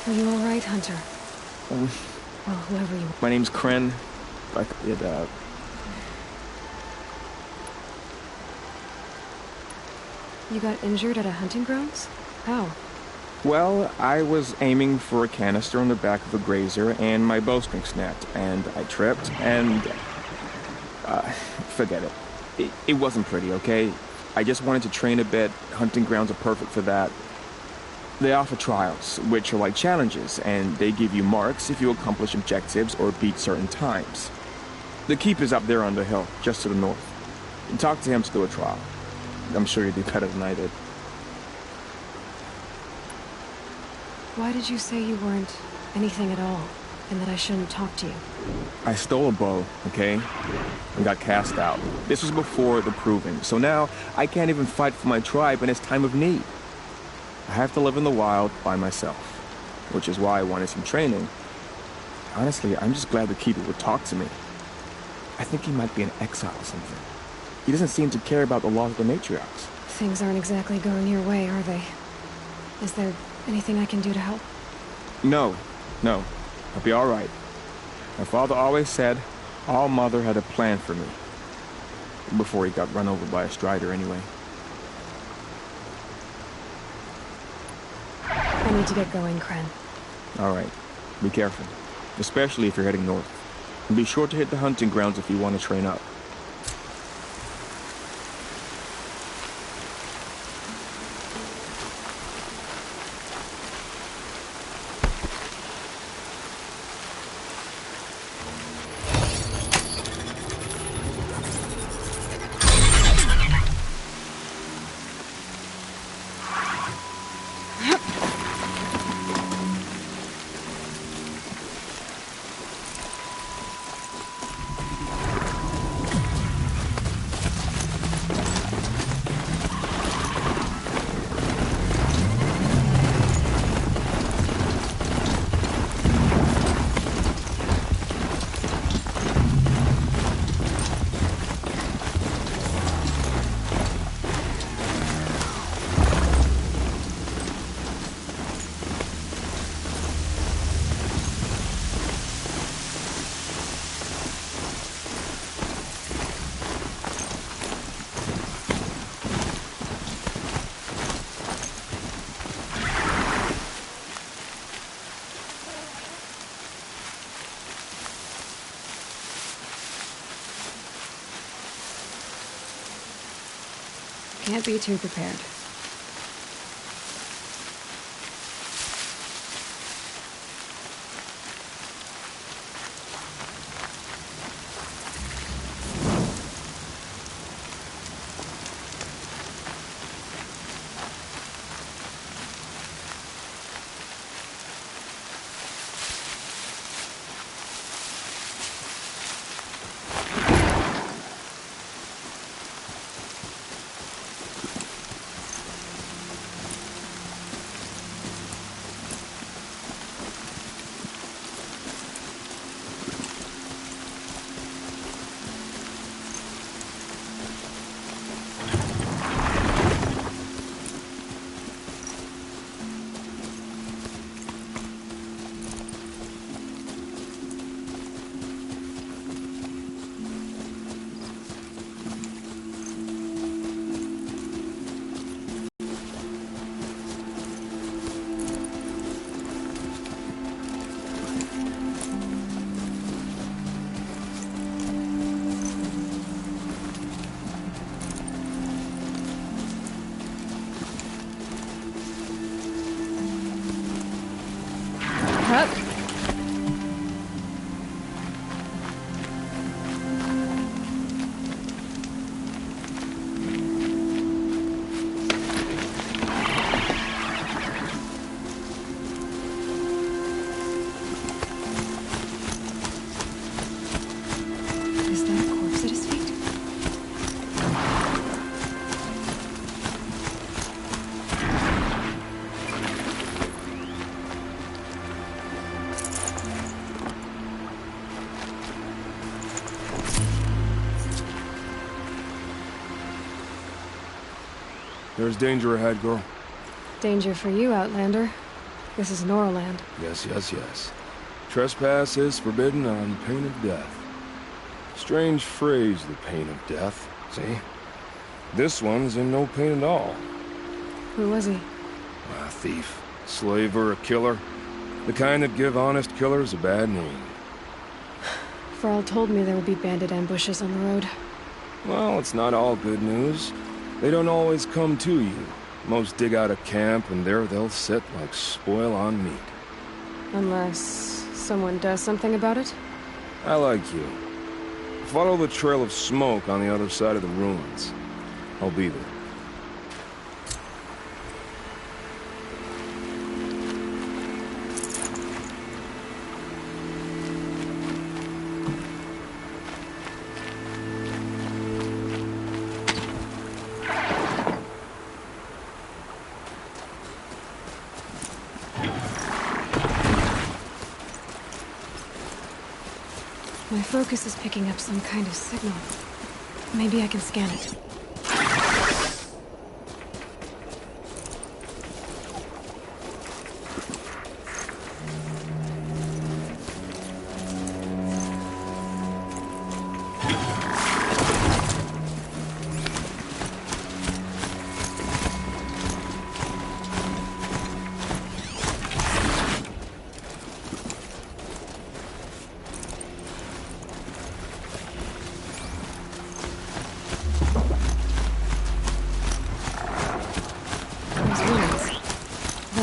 Are you all right, Hunter? Well, whoever you are. My name's Kren. You got injured at a hunting grounds? How? Well, I was aiming for a canister on the back of a grazer, and my bowstring snapped, and I tripped, and... forget it. It wasn't pretty, okay? I just wanted to train a bit. Hunting grounds are perfect for that. They offer trials, which are like challenges, and they give you marks if you accomplish objectives or beat certain times. The keeper's up there on the hill, just to the north. Talk to him to do a trial. I'm sure you'd do better than I did. Why did you say you weren't anything at all, and that I shouldn't talk to you? I stole a bow, okay? And got cast out. This was before the proving, so now I can't even fight for my tribe in its time of need. I have to live in the wild by myself, which is why I wanted some training. Honestly, I'm just glad the keeper would talk to me. I think he might be in exile or something. He doesn't seem to care about the laws of the matriarchs. Things aren't exactly going your way, are they? Is there anything I can do to help? No. I'll be all right. My father always said All Mother had a plan for me. Before he got run over by a strider, anyway. I need to get going, Kren. All right. Be careful. Especially if you're heading north. And be sure to hit the hunting grounds if you want to train up. Can't be too prepared. Hup. Is that a corpse at his feet? There's danger ahead, girl. Danger for you, Outlander. This is Norland. Yes, yes, yes. Trespass is forbidden on pain of death. Strange phrase, the pain of death. See? This one's in no pain at all. Who was he? A thief, slaver, a killer. The kind that give honest killers a bad name. Farrell told me there would be bandit ambushes on the road. Well, it's not all good news. They don't always come to you. Most dig out a camp, and there they'll sit like spoil on meat. Unless someone does something about it? I like you. Follow the trail of smoke on the other side of the ruins. I'll be there. My focus is picking up some kind of signal. Maybe I can scan it.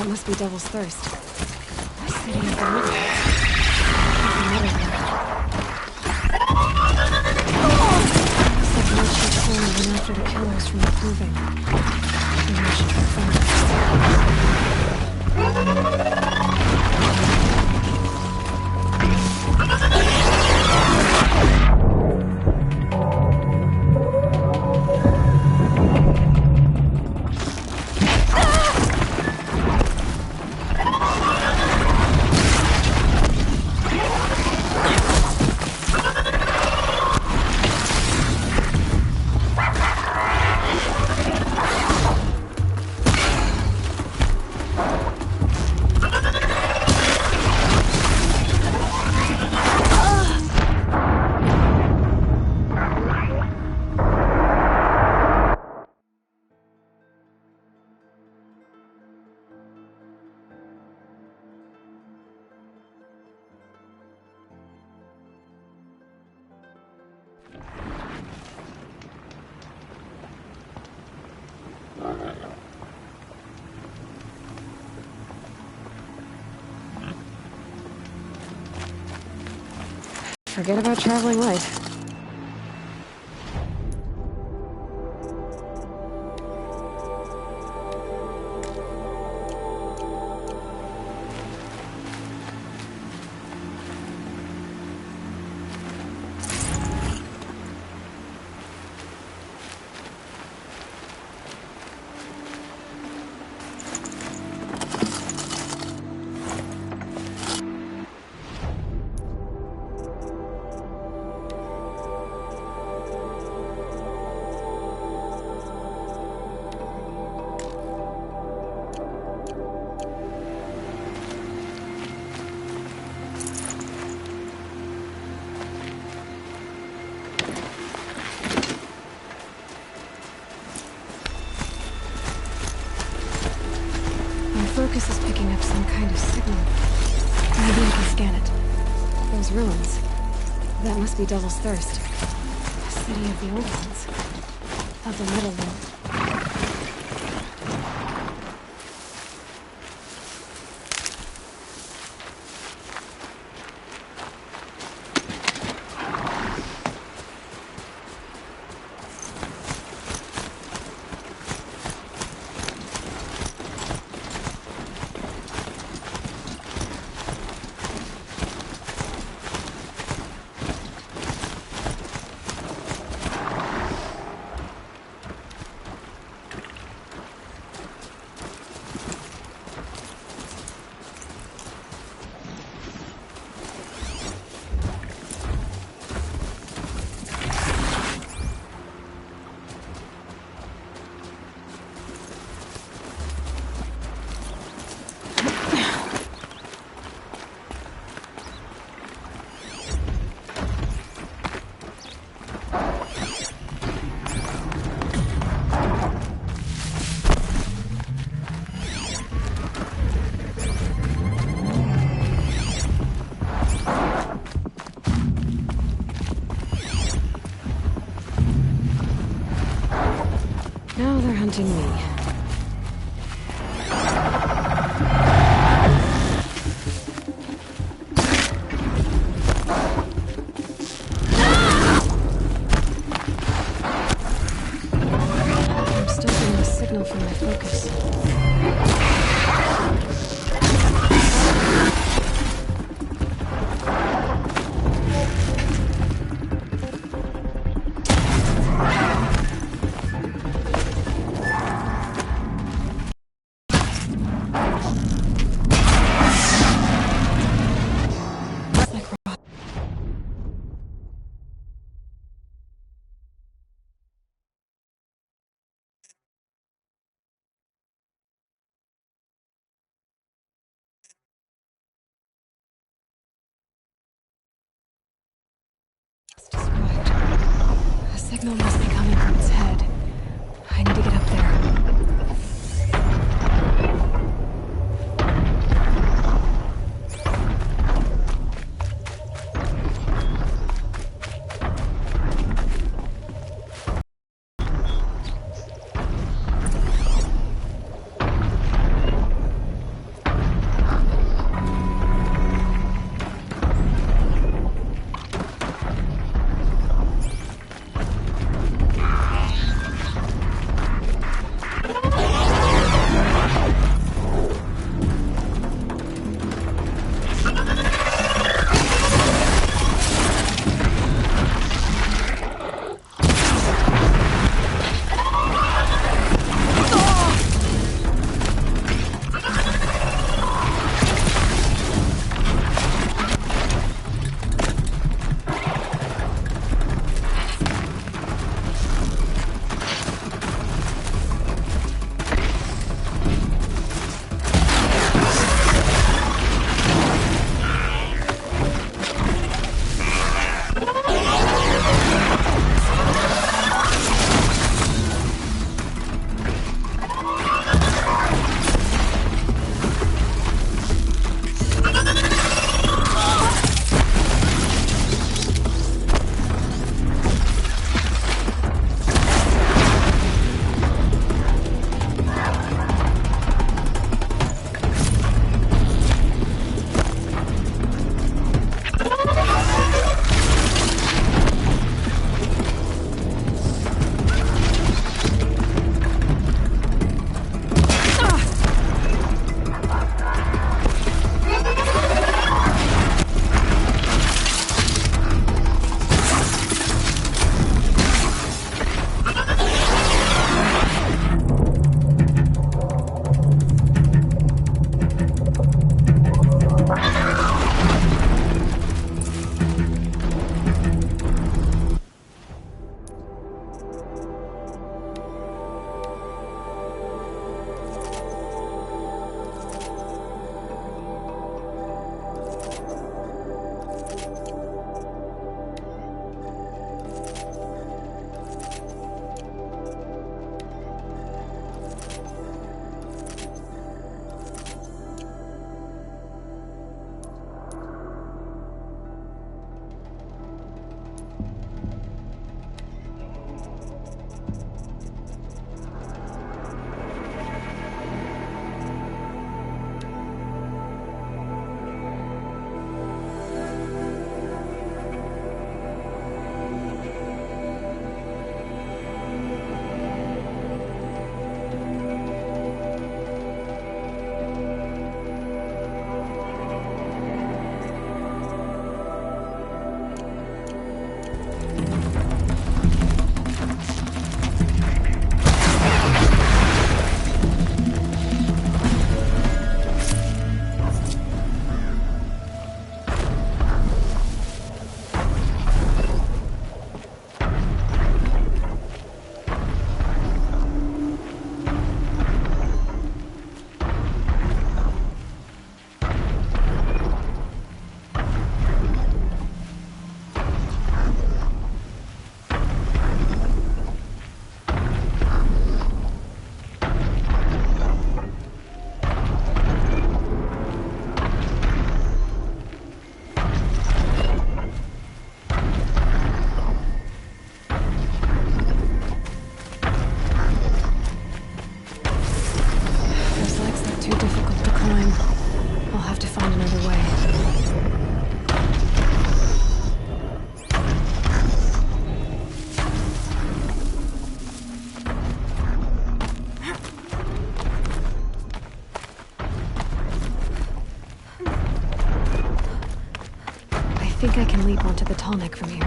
Must be Devil's Thirst. City of the Living. Looks like much was stolen went after the killers from the Proving. Maybe I should try to find Forget about traveling light. Focus is picking up some kind of signal. Maybe I can scan it. Those ruins. That must be Devil's Thirst. The city of the old ones. Of the middle one. confronting me. I'm still getting a signal from my focus. A signal must be coming from its head. I need to get up there. think I can leap onto the tall neck from here.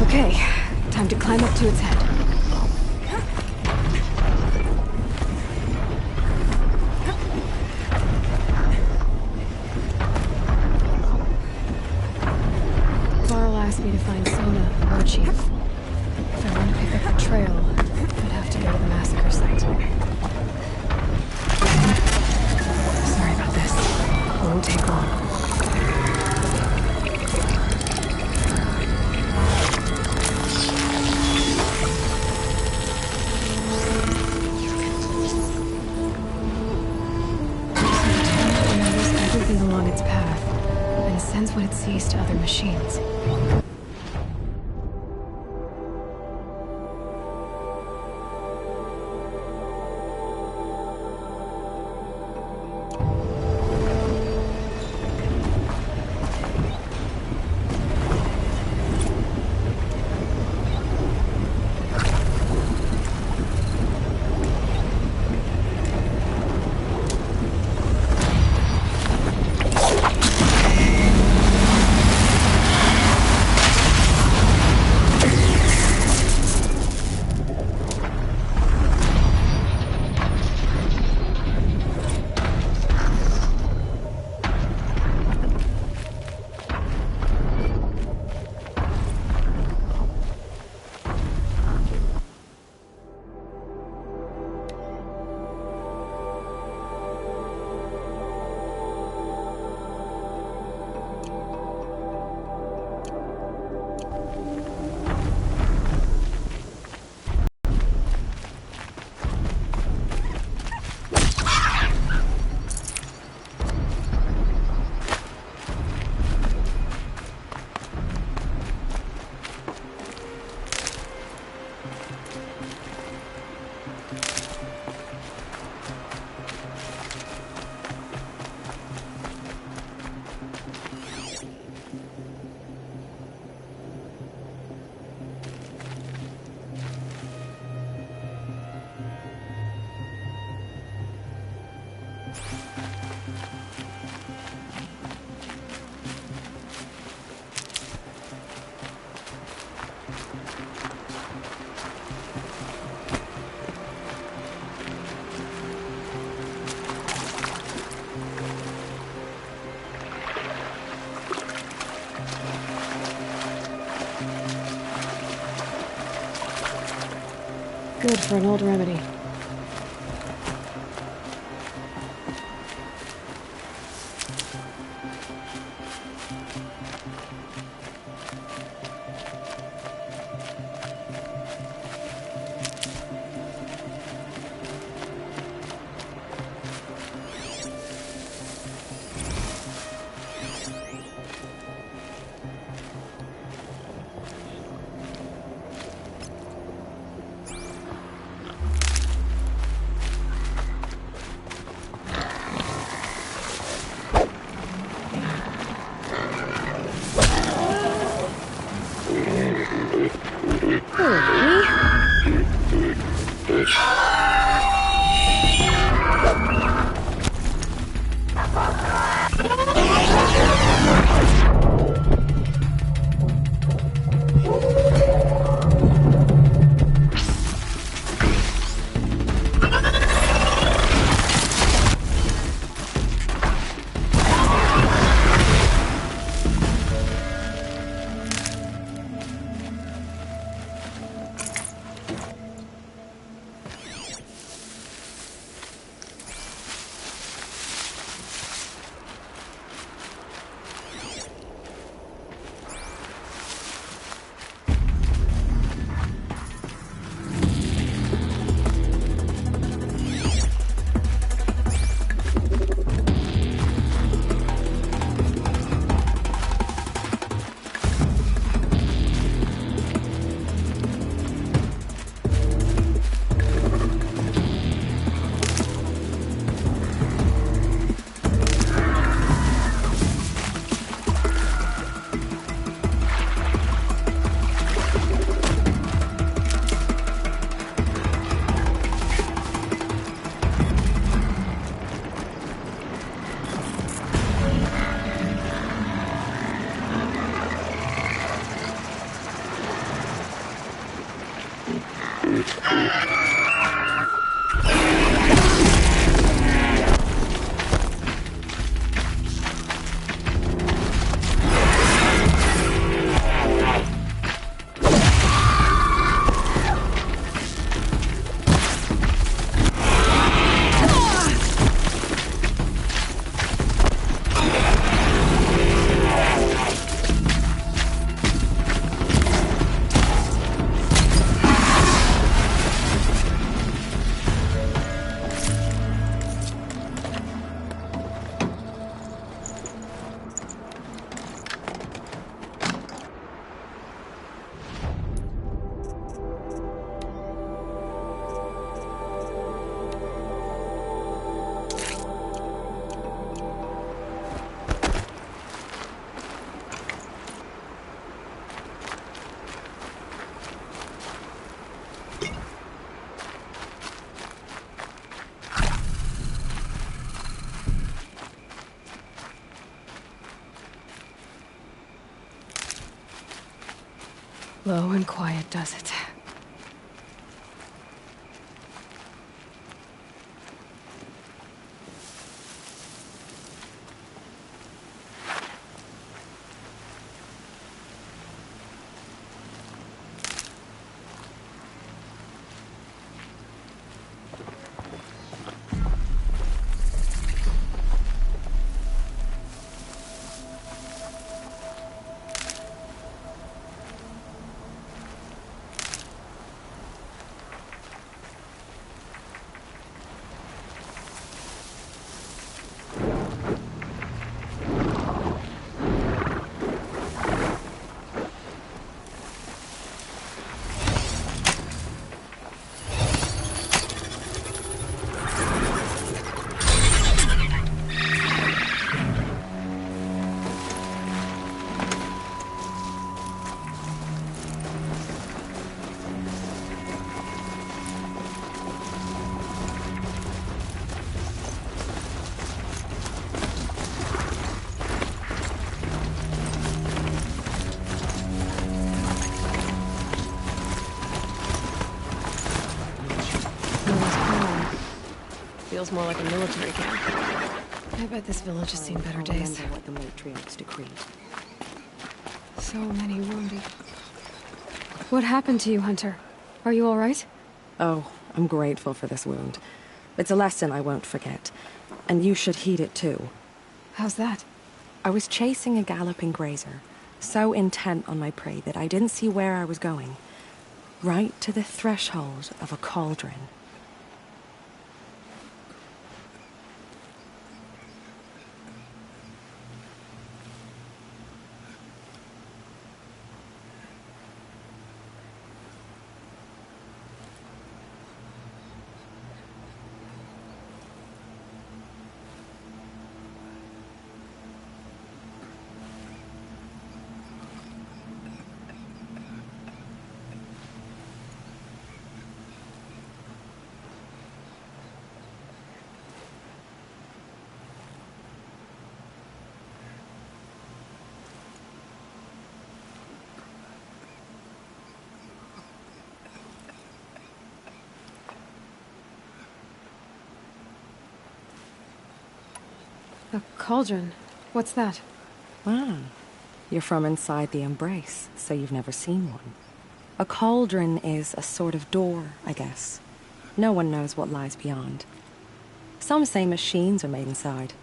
Okay, time to climb up to its head. Varl asked me to find Sona, the war chief. If I want to pick up the trail, I'd have to go to the massacre site. Sorry about this. It won't take long. Along its path, and sends what it sees to other machines. Good for an old remedy. Low and quiet does it. Feels more like a military camp. I bet this village has seen better days. What the matriarchs decreed. So many wounded. What happened to you, Hunter? Are you all right? Oh, I'm grateful for this wound. It's a lesson I won't forget. And you should heed it too. How's that? I was chasing a galloping grazer, so intent on my prey that I didn't see where I was going. Right to the threshold of a cauldron. A cauldron? What's that? Ah, you're from inside the Embrace, so you've never seen one. A cauldron is a sort of door, I guess. No one knows what lies beyond. Some say machines are made inside.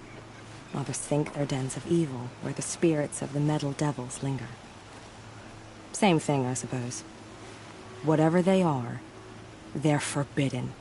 Others think they're dens of evil, where the spirits of the metal devils linger. Same thing, I suppose. Whatever they are, they're forbidden.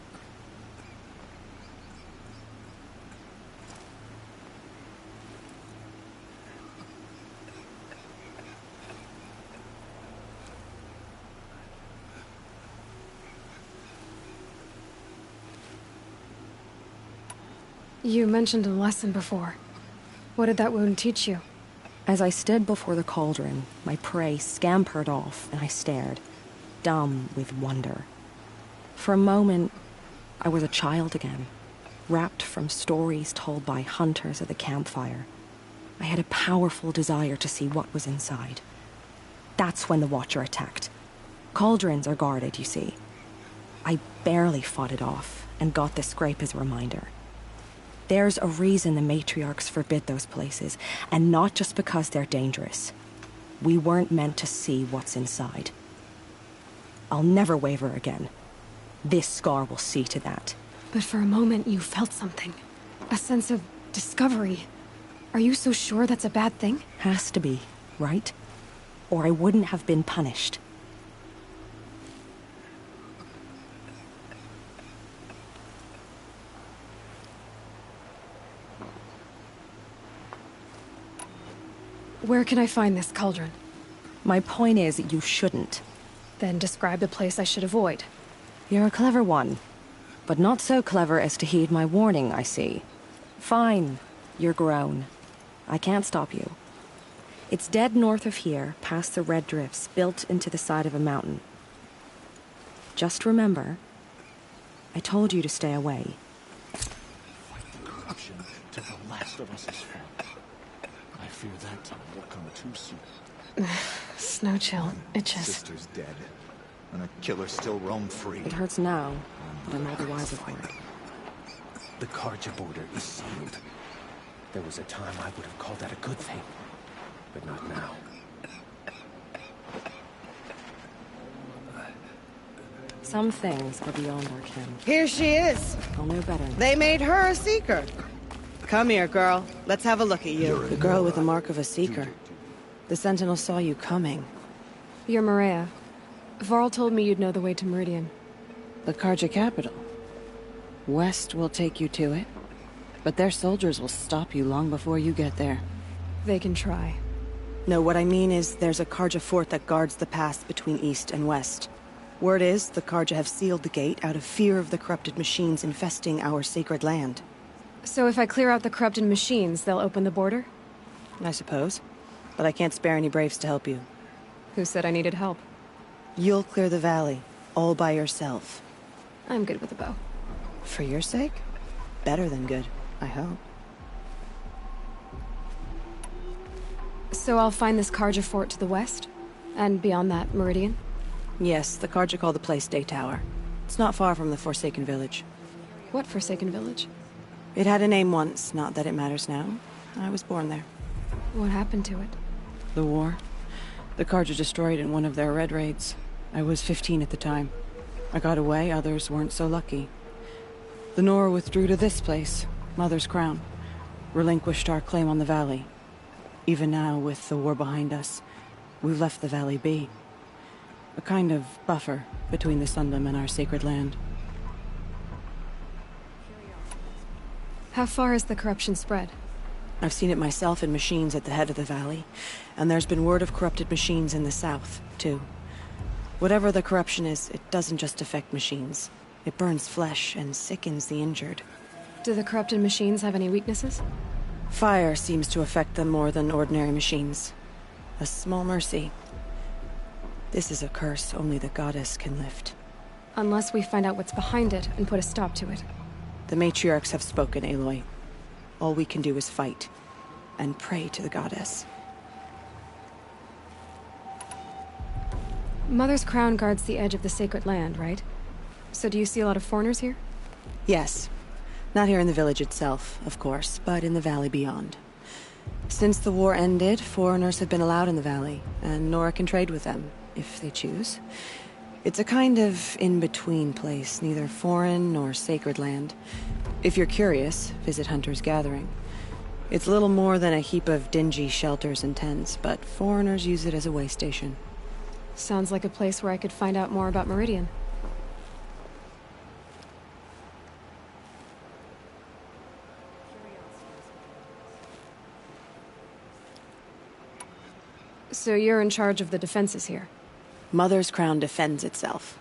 You mentioned a lesson before. What did that wound teach you? As I stood before the cauldron, my prey scampered off, and I stared, dumb with wonder. For a moment, I was a child again, wrapped from stories told by hunters at the campfire. I had a powerful desire to see what was inside. That's when the Watcher attacked. Cauldrons are guarded, you see. I barely fought it off, and got this scrape as a reminder. There's a reason the matriarchs forbid those places, and not just because they're dangerous. We weren't meant to see what's inside. I'll never waver again. This scar will see to that. But for a moment, you felt something. A sense of discovery. Are you so sure that's a bad thing? Has to be, right? Or I wouldn't have been punished. Where can I find this cauldron? My point is, you shouldn't. Then describe the place I should avoid. You're a clever one. But not so clever as to heed my warning, I see. Fine. You're grown. I can't stop you. It's dead north of here, past the red drifts, built into the side of a mountain. Just remember, I told you to stay away. Fight the corruption till the last of us is fought. I fear that time will come too soon. Snow chill. Itches. Sister's dead, and a killer still roam free. It hurts now, but I'm all the wiser for it. The Karja border is sealed. There was a time I would have called that a good thing, but not now. Some things are beyond our ken. Here she is. I'll know better. They made her a seeker. Come here, girl. Let's have a look at you. The girl with the mark of a seeker. The Sentinel saw you coming. You're Maria. Varl told me you'd know the way to Meridian. The Karja capital. West will take you to it, but their soldiers will stop you long before you get there. They can try. No, what I mean is there's a Karja fort that guards the pass between East and West. Word is, the Karja have sealed the gate out of fear of the corrupted machines infesting our sacred land. So if I clear out the corrupted machines, they'll open the border? I suppose. But I can't spare any braves to help you. Who said I needed help? You'll clear the valley, all by yourself. I'm good with a bow. For your sake? Better than good, I hope. So I'll find this Karja fort to the west? And beyond that, Meridian? Yes, the Karja call the place Day Tower. It's not far from the Forsaken Village. What Forsaken Village? It had a name once, not that it matters now. I was born there. What happened to it? The war. The Karja destroyed in one of their red raids. I was 15 at the time. I got away, others weren't so lucky. The Nora withdrew to this place, Mother's Crown. Relinquished our claim on the valley. Even now, with the war behind us, we've left the valley be. A kind of buffer between the Sundom and our sacred land. How far has the corruption spread? I've seen it myself in machines at the head of the valley, and there's been word of corrupted machines in the south, too. Whatever the corruption is, it doesn't just affect machines. It burns flesh and sickens the injured. Do the corrupted machines have any weaknesses? Fire seems to affect them more than ordinary machines. A small mercy. This is a curse only the goddess can lift. Unless we find out what's behind it and put a stop to it. The matriarchs have spoken, Aloy. All we can do is fight, and pray to the goddess. Mother's Crown guards the edge of the sacred land, right? So do you see a lot of foreigners here? Yes. Not here in the village itself, of course, but in the valley beyond. Since the war ended, foreigners have been allowed in the valley, and Nora can trade with them, if they choose. It's a kind of in-between place, neither foreign nor sacred land. If you're curious, visit Hunter's Gathering. It's little more than a heap of dingy shelters and tents, but foreigners use it as a way station. Sounds like a place where I could find out more about Meridian. So you're in charge of the defenses here? Mother's Crown defends itself.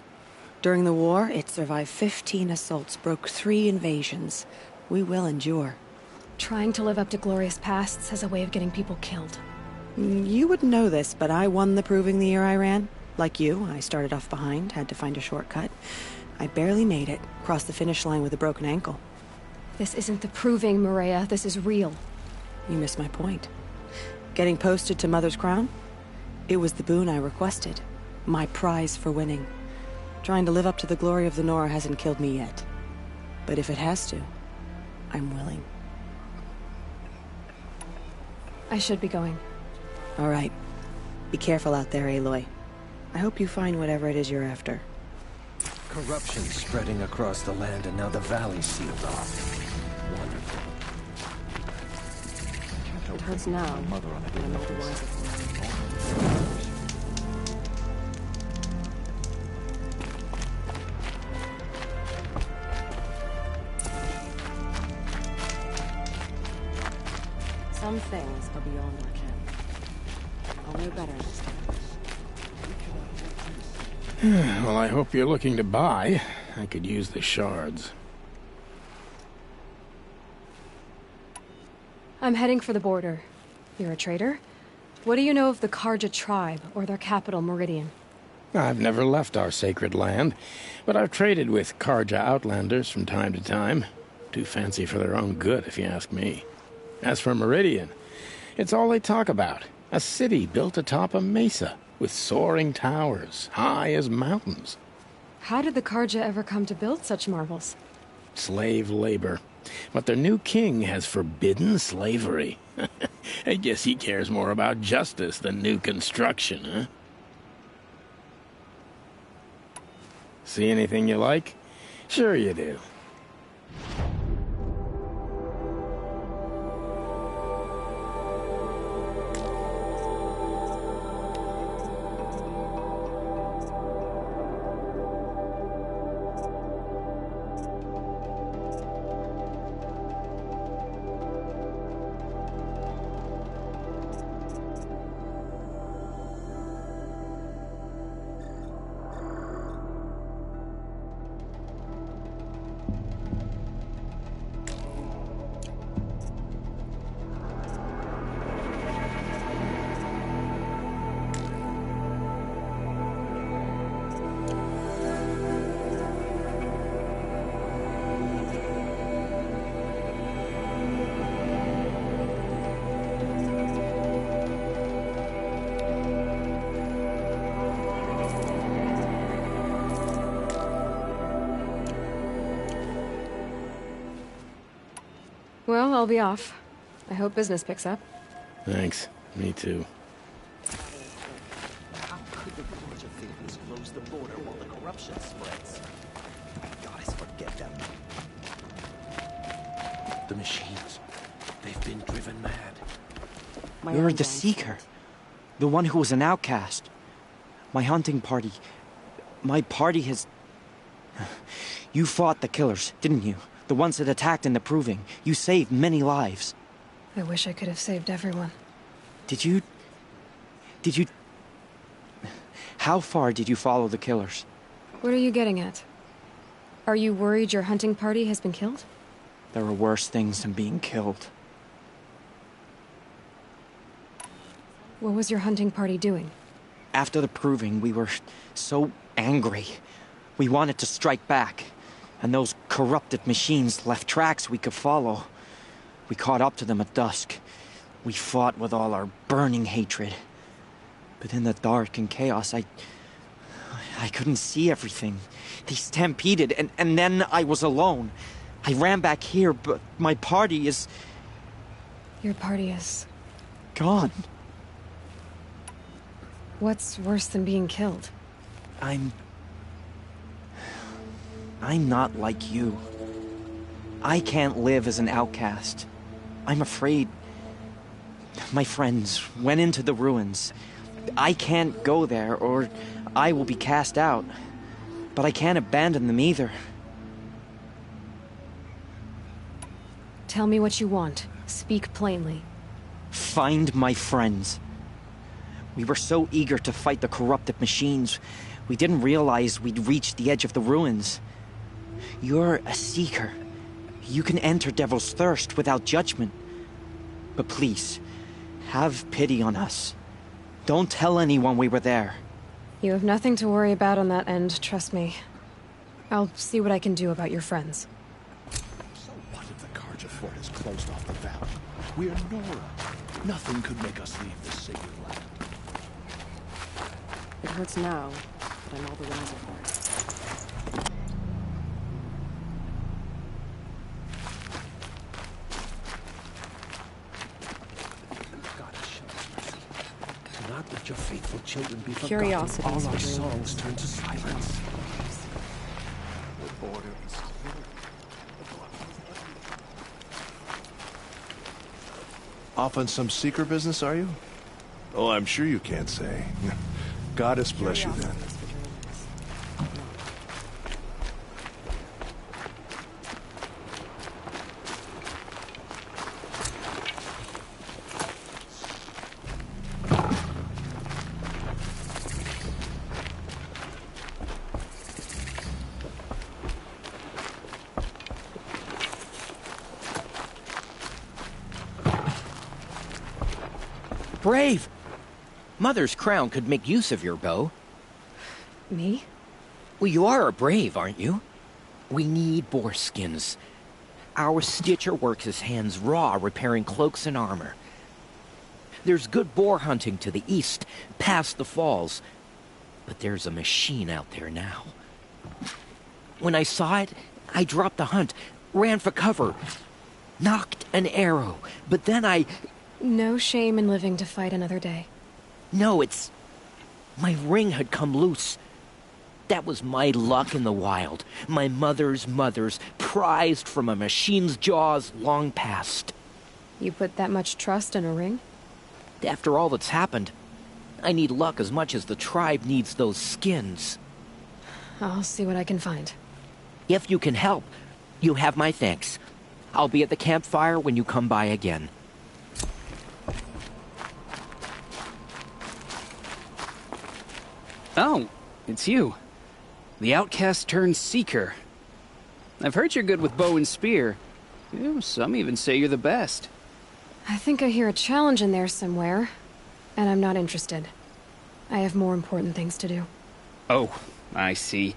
During the war, it survived 15 assaults, broke 3 invasions. We will endure. Trying to live up to glorious pasts has a way of getting people killed. You wouldn't know this, but I won the proving the year I ran. Like you, I started off behind, had to find a shortcut. I barely made it, crossed the finish line with a broken ankle. This isn't the proving, Maria. This is real. You missed my point. Getting posted to Mother's Crown? It was the boon I requested. My prize for winning. Trying to live up to the glory of the Nora hasn't killed me yet. But if it has to, I'm willing. I should be going. All right. Be careful out there, Aloy. I hope you find whatever it is you're after. Corruption spreading across the land, and now the valley's sealed off. Wonderful. It hurts now, Mother on but I'm all the wiser for it. Some things are beyond our ken. I'll know better next time. Well, I hope you're looking to buy. I could use the shards. I'm heading for the border. You're a trader? What do you know of the Karja tribe, or their capital, Meridian? I've never left our sacred land, but I've traded with Karja outlanders from time to time. Too fancy for their own good, if you ask me. As for Meridian, it's all they talk about. A city built atop a mesa, with soaring towers, high as mountains. How did the Karja ever come to build such marvels? Slave labor. But their new king has forbidden slavery. I guess he cares more about justice than new construction, huh? See anything you like? Sure you do. Well, I'll be off. I hope business picks up. Thanks. Me too. How could the bunch of thinkers close the border while the corruption spreads? Goddess, forget them. The machines. They've been driven mad. You're the Seeker. The one who was an outcast. My hunting party. My party has... You fought the killers, didn't you? The ones that attacked in the Proving. You saved many lives. I wish I could have saved everyone. Did you... How far did you follow the killers? What are you getting at? Are you worried your hunting party has been killed? There are worse things than being killed. What was your hunting party doing? After the Proving, we were so angry. We wanted to strike back. And those corrupted machines left tracks we could follow. We caught up to them at dusk. We fought with all our burning hatred. But in the dark and chaos, I couldn't see everything. They stampeded, and then I was alone. I ran back here, but my party is... Your party is... gone. What's worse than being killed? I'm not like you. I can't live as an outcast. I'm afraid. My friends went into the ruins. I can't go there, or I will be cast out. But I can't abandon them either. Tell me what you want. Speak plainly. Find my friends. We were so eager to fight the corrupted machines, we didn't realize we'd reached the edge of the ruins. You're a Seeker. You can enter Devil's Thirst without judgment. But please, have pity on us. Don't tell anyone we were there. You have nothing to worry about on that end, trust me. I'll see what I can do about your friends. So what if the Karja fort is closed off the valley? We're Nora. Nothing could make us leave this sacred land. It hurts now, but I'm all the wiser for it. Curiosities all for our dreamers. songs turn to silence. Off on some secret business, are you? Oh, I'm sure you can't say. Goddess bless you then. Brave! Mother's crown could make use of your bow. Me? Well, you are a brave, aren't you? We need boar skins. Our stitcher works his hands raw repairing cloaks and armor. There's good boar hunting to the east, past the falls. But there's a machine out there now. When I saw it, I dropped the hunt, ran for cover, knocked an arrow, but then No shame in living to fight another day. No, it's... My ring had come loose. That was my luck in the wild. My mother's prized from a machine's jaws long past. You put that much trust in a ring? After all that's happened, I need luck as much as the tribe needs those skins. I'll see what I can find. If you can help, you have my thanks. I'll be at the campfire when you come by again. Oh, it's you. The outcast turned seeker. I've heard you're good with bow and spear. Some even say you're the best. I think I hear a challenge in there somewhere, and I'm not interested. I have more important things to do. Oh, I see.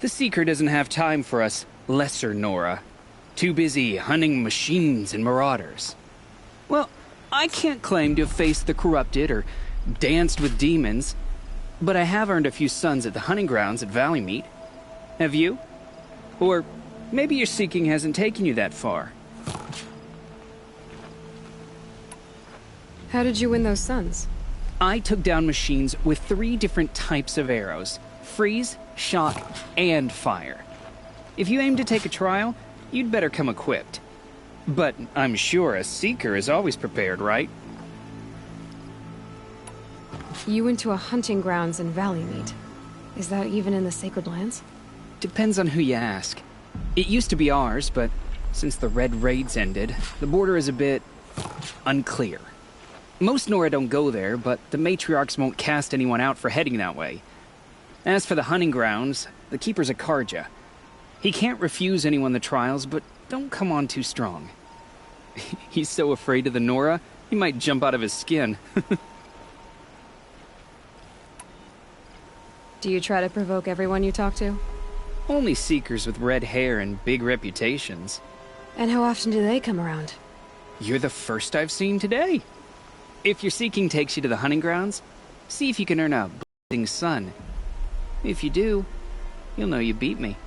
The seeker doesn't have time for us lesser Nora. Too busy hunting machines and marauders. Well, I can't claim to have faced the corrupted or danced with demons. But I have earned a few sons at the hunting grounds at Valley Meet. Have you? Or maybe your seeking hasn't taken you that far. How did you win those sons? I took down machines with 3 different types of arrows. Freeze, shock, and fire. If you aim to take a trial, you'd better come equipped. But I'm sure a seeker is always prepared, right? You went to a hunting grounds in Valley Meet. Is that even in the Sacred Lands? Depends on who you ask. It used to be ours, but since the Red Raids ended, the border is a bit unclear. Most Nora don't go there, but the matriarchs won't cast anyone out for heading that way. As for the hunting grounds, the keeper's a Karja. He can't refuse anyone the trials, but don't come on too strong. He's so afraid of the Nora, he might jump out of his skin. Do you try to provoke everyone you talk to? Only seekers with red hair and big reputations. And how often do they come around? You're the first I've seen today. If your seeking takes you to the hunting grounds, see if you can earn a blessing son. If you do, you'll know you beat me.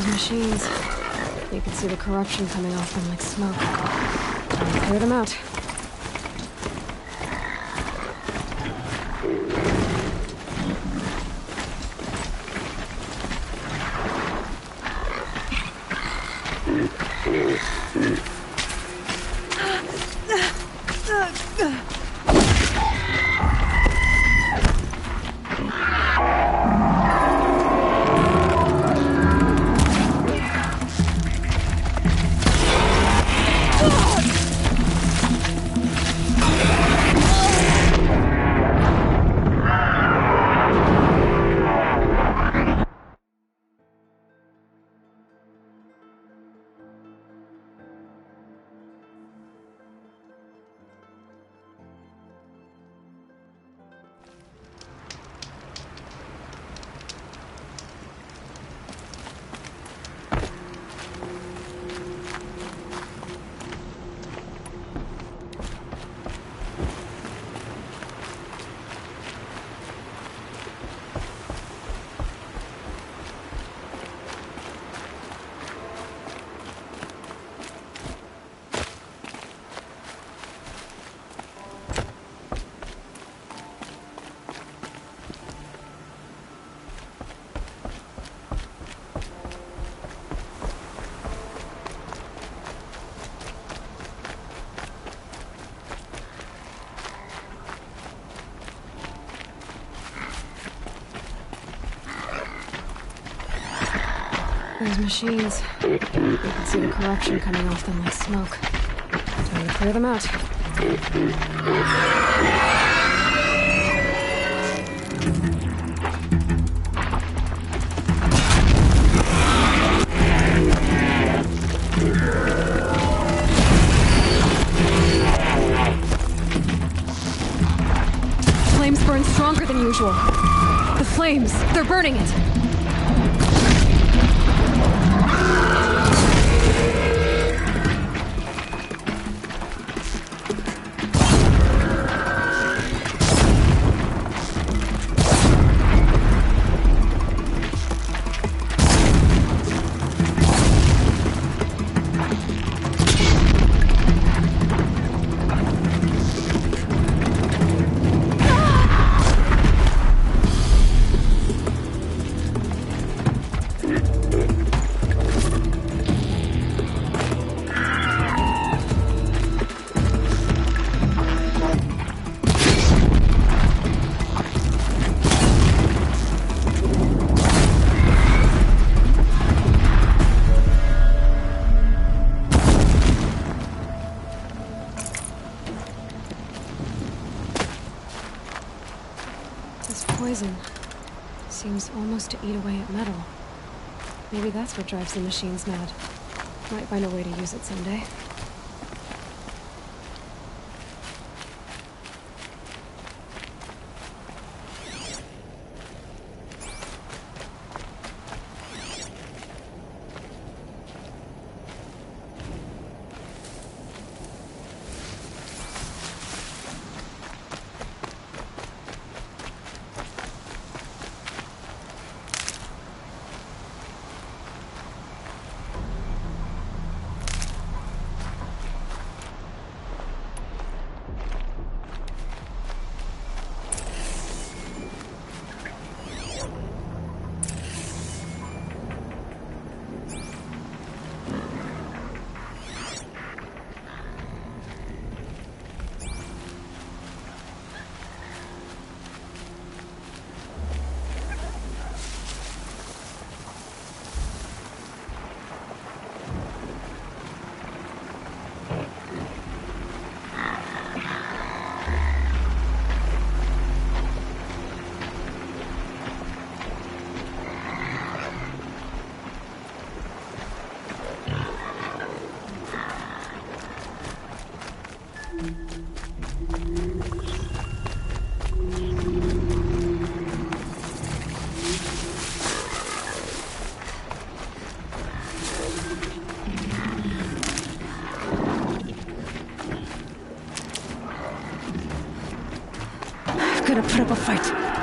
Machines. You can see the corruption coming off them like smoke. Time to clear them out. Those machines. You can see the corruption coming off them like smoke. Time to clear them out. Flames burn stronger than usual. The flames, they're burning it. Poison seems almost to eat away at metal. Maybe that's what drives the machines mad. Might find a way to use it someday. Gotta put up a fight.